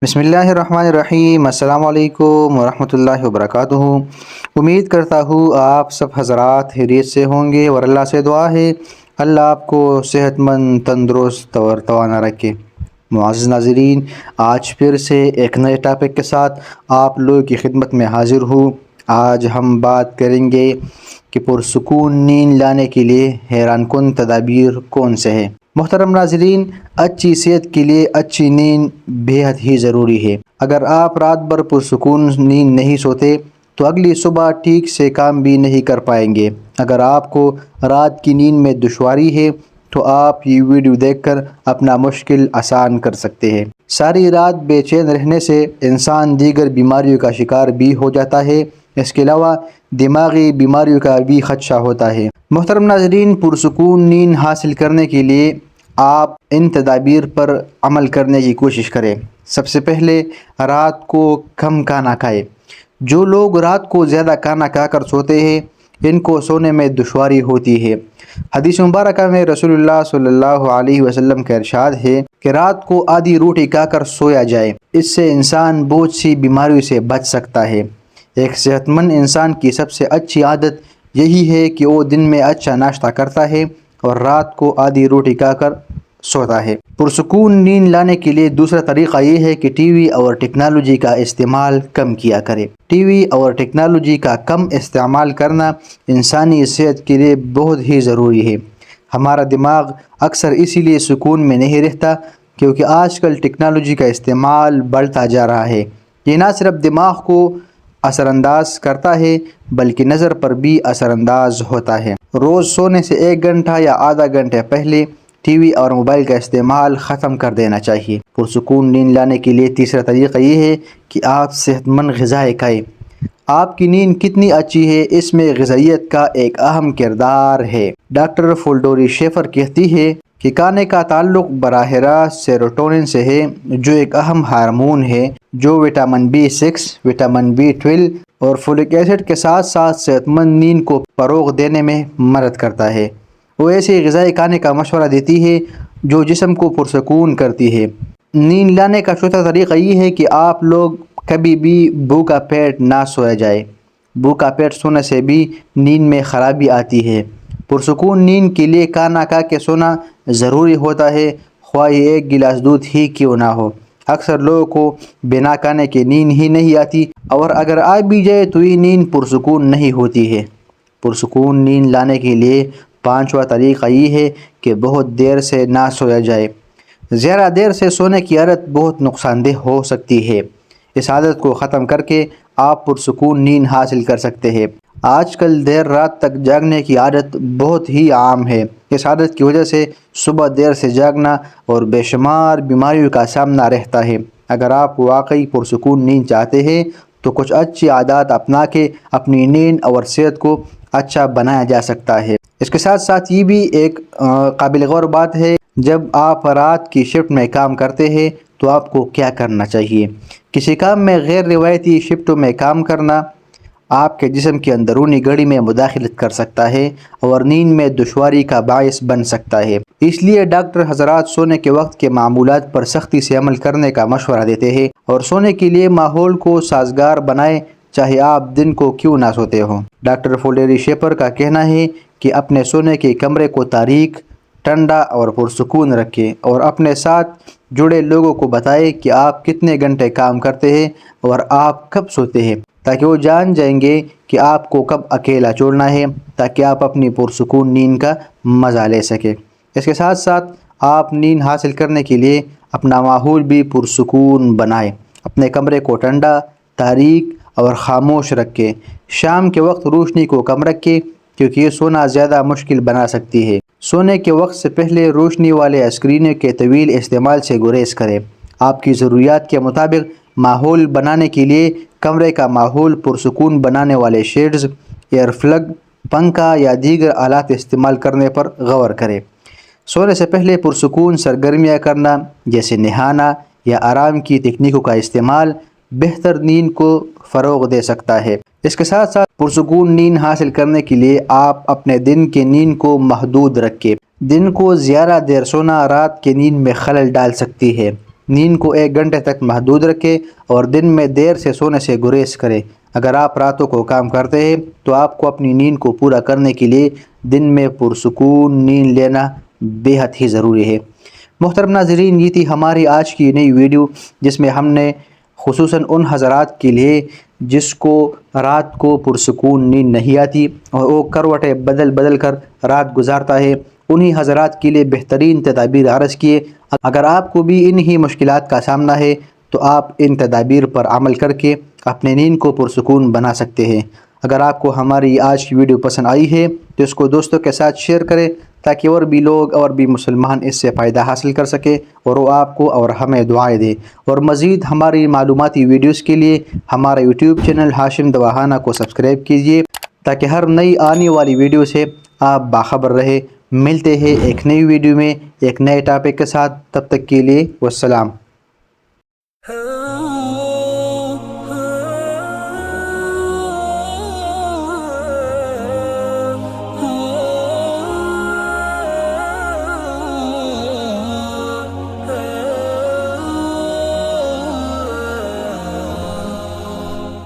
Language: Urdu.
بسم اللہ الرحمن الرحیم۔ السلام علیکم ورحمۃ اللہ وبرکاتہ۔ امید کرتا ہوں آپ سب حضرات خیریت سے ہوں گے اور اللہ سے دعا ہے اللہ آپ کو صحت مند، تندرست اور توانا رکھے۔ معزز ناظرین، آج پھر سے ایک نئے ٹاپک کے ساتھ آپ لوگوں کی خدمت میں حاضر ہوں۔ آج ہم بات کریں گے کہ پرسکون نیند لانے کے لیے حیران کن تدابیر کون سے ہیں۔ محترم ناظرین، اچھی صحت کے لیے اچھی نیند بے حد ہی ضروری ہے۔ اگر آپ رات بھر پرسکون نیند نہیں سوتے تو اگلی صبح ٹھیک سے کام بھی نہیں کر پائیں گے۔ اگر آپ کو رات کی نیند میں دشواری ہے تو آپ یہ ویڈیو دیکھ کر اپنا مشکل آسان کر سکتے ہیں۔ ساری رات بے چین رہنے سے انسان دیگر بیماریوں کا شکار بھی ہو جاتا ہے۔ اس کے علاوہ دماغی بیماریوں کا بھی خدشہ ہوتا ہے۔ محترم ناظرین، پرسکون نیند حاصل کرنے کے لیے آپ ان تدابیر پر عمل کرنے کی کوشش کریں۔ سب سے پہلے رات کو کم کھانا کھائیں۔ جو لوگ رات کو زیادہ کھانا کھا کر سوتے ہیں ان کو سونے میں دشواری ہوتی ہے۔ حدیث مبارکہ میں رسول اللہ صلی اللہ علیہ وسلم کا ارشاد ہے کہ رات کو آدھی روٹی کھا کر سویا جائے، اس سے انسان بہت سی بیماریوں سے بچ سکتا ہے۔ ایک صحت مند انسان کی سب سے اچھی عادت یہی ہے کہ وہ دن میں اچھا ناشتہ کرتا ہے اور رات کو آدھی روٹی کھا کر سوتا ہے۔ پرسکون نیند لانے کے لیے دوسرا طریقہ یہ ہے کہ ٹی وی اور ٹیکنالوجی کا استعمال کم کیا کرے۔ ٹی وی اور ٹیکنالوجی کا کم استعمال کرنا انسانی صحت کے لیے بہت ہی ضروری ہے۔ ہمارا دماغ اکثر اسی لیے سکون میں نہیں رہتا کیونکہ آج کل ٹیکنالوجی کا استعمال بڑھتا جا رہا ہے۔ یہ نہ صرف دماغ کو اثر انداز کرتا ہے بلکہ نظر پر بھی اثر انداز ہوتا ہے۔ روز سونے سے 1 گھنٹہ یا آدھا گھنٹہ پہلے ٹی وی اور موبائل کا استعمال ختم کر دینا چاہیے۔ پرسکون نیند لانے کے لیے تیسرا طریقہ یہ ہے کہ آپ صحت مند غذائیں کھائیں۔ آپ کی نیند کتنی اچھی ہے اس میں غذائیت کا ایک اہم کردار ہے۔ ڈاکٹر فولڈوری شیفر کہتی ہے کہ کھانے کا تعلق براہ راست سیروٹونن سے ہے، جو ایک اہم ہارمون ہے جو وٹامن B6، وٹامن B12 اور فولک ایسڈ کے ساتھ ساتھ صحت مند نیند کو فروغ دینے میں مدد کرتا ہے۔ وہ ایسی غذائیں کھانے کا مشورہ دیتی ہے جو جسم کو پرسکون کرتی ہے۔ نیند لانے کا چوتھا طریقہ یہ ہے کہ آپ لوگ کبھی بھی بھوکا پیٹ نہ سویا جائے۔ بھوکا پیٹ سونے سے بھی نیند میں خرابی آتی ہے۔ پرسکون نیند کے لیے کھانا کھا کے سونا ضروری ہوتا ہے، خواہ 1 گلاس دودھ ہی کیوں نہ ہو۔ اکثر لوگوں کو بنا کھانے کے نیند ہی نہیں آتی اور اگر آ بھی جائے تو یہ نیند پرسکون نہیں ہوتی ہے۔ پرسکون نیند لانے کے لیے 5واں طریقہ یہ ہے کہ بہت دیر سے نہ سویا جائے۔ زیادہ دیر سے سونے کی عادت بہت نقصان دہ ہو سکتی ہے۔ اس عادت کو ختم کر کے آپ پرسکون نیند حاصل کر سکتے ہیں۔ آج کل دیر رات تک جاگنے کی عادت بہت ہی عام ہے۔ اس عادت کی وجہ سے صبح دیر سے جاگنا اور بے شمار بیماریوں کا سامنا رہتا ہے۔ اگر آپ واقعی پرسکون نیند چاہتے ہیں تو کچھ اچھی عادات اپنا کے اپنی نیند اور صحت کو اچھا بنایا جا سکتا ہے۔ اس کے ساتھ ساتھ یہ بھی ایک قابل غور بات ہے، جب آپ رات کی شفٹ میں کام کرتے ہیں تو آپ کو کیا کرنا چاہیے۔ کسی کام میں غیر روایتی شفٹوں میں کام کرنا آپ کے جسم کی اندرونی گھڑی میں مداخلت کر سکتا ہے اور نیند میں دشواری کا باعث بن سکتا ہے۔ اس لیے ڈاکٹر حضرات سونے کے وقت کے معمولات پر سختی سے عمل کرنے کا مشورہ دیتے ہیں اور سونے کے لیے ماحول کو سازگار بنائیں، چاہے آپ دن کو کیوں نہ سوتے ہوں۔ ڈاکٹر فولڈوری شیفر کا کہنا ہے کہ اپنے سونے کے کمرے کو تاریک، ٹھنڈا اور پرسکون رکھیں اور اپنے ساتھ جڑے لوگوں کو بتائیں کہ آپ کتنے گھنٹے کام کرتے ہیں اور آپ کب سوتے ہیں، تاکہ وہ جان جائیں گے کہ آپ کو کب اکیلا چھوڑنا ہے، تاکہ آپ اپنی پرسکون نیند کا مزہ لے سکیں۔ اس کے ساتھ ساتھ آپ نیند حاصل کرنے کے لیے اپنا ماحول بھی پرسکون بنائیں۔ اپنے کمرے کو ٹھنڈا، تاریک اور خاموش رکھیں۔ شام کے وقت روشنی کو کم رکھیں کیونکہ یہ سونا زیادہ مشکل بنا سکتی ہے۔ سونے کے وقت سے پہلے روشنی والے اسکرینوں کے طویل استعمال سے گریز کریں۔ آپ کی ضروریات کے مطابق ماحول بنانے کے لیے کمرے کا ماحول پرسکون بنانے والے شیڈز، ایئر پلگ، پنکھا یا دیگر آلات استعمال کرنے پر غور کریں۔ سونے سے پہلے پرسکون سرگرمیاں کرنا جیسے نہانا یا آرام کی تکنیکوں کا استعمال بہتر نیند کو فروغ دے سکتا ہے۔ اس کے ساتھ ساتھ پرسکون نیند حاصل کرنے کے لیے آپ اپنے دن کی نیند کو محدود رکھیں۔ دن کو زیادہ دیر سونا رات کی نیند میں خلل ڈال سکتی ہے۔ نیند کو 1 گھنٹے تک محدود رکھیں اور دن میں دیر سے سونے سے گریز کریں۔ اگر آپ راتوں کو کام کرتے ہیں تو آپ کو اپنی نیند کو پورا کرنے کے لیے دن میں پرسکون نیند لینا بے حد ہی ضروری ہے۔ محترم ناظرین، یہ تھی ہماری آج کی نئی ویڈیو جس میں ہم نے خصوصاً ان حضرات کے لیے جس کو رات کو پرسکون نیند نہیں آتی اور وہ کروٹیں بدل بدل کر رات گزارتا ہے، انہی حضرات کے لیے بہترین تدابیر عرض کیے۔ اگر آپ کو بھی انہی مشکلات کا سامنا ہے تو آپ ان تدابیر پر عمل کر کے اپنے نیند کو پرسکون بنا سکتے ہیں۔ اگر آپ کو ہماری آج کی ویڈیو پسند آئی ہے تو اس کو دوستوں کے ساتھ شیئر کریں تاکہ اور بھی لوگ اور بھی مسلمان اس سے فائدہ حاصل کر سکے اور وہ آپ کو اور ہمیں دعائیں دیں۔ اور مزید ہماری معلوماتی ویڈیوز کے لیے ہمارا یوٹیوب چینل ہاشم دواخانہ کو سبسکرائب کیجئے تاکہ ہر نئی آنے والی ویڈیو سے آپ باخبر رہے۔ ملتے ہیں ایک نئی ویڈیو میں ایک نئے ٹاپک کے ساتھ، تب تک کے لیے والسلام۔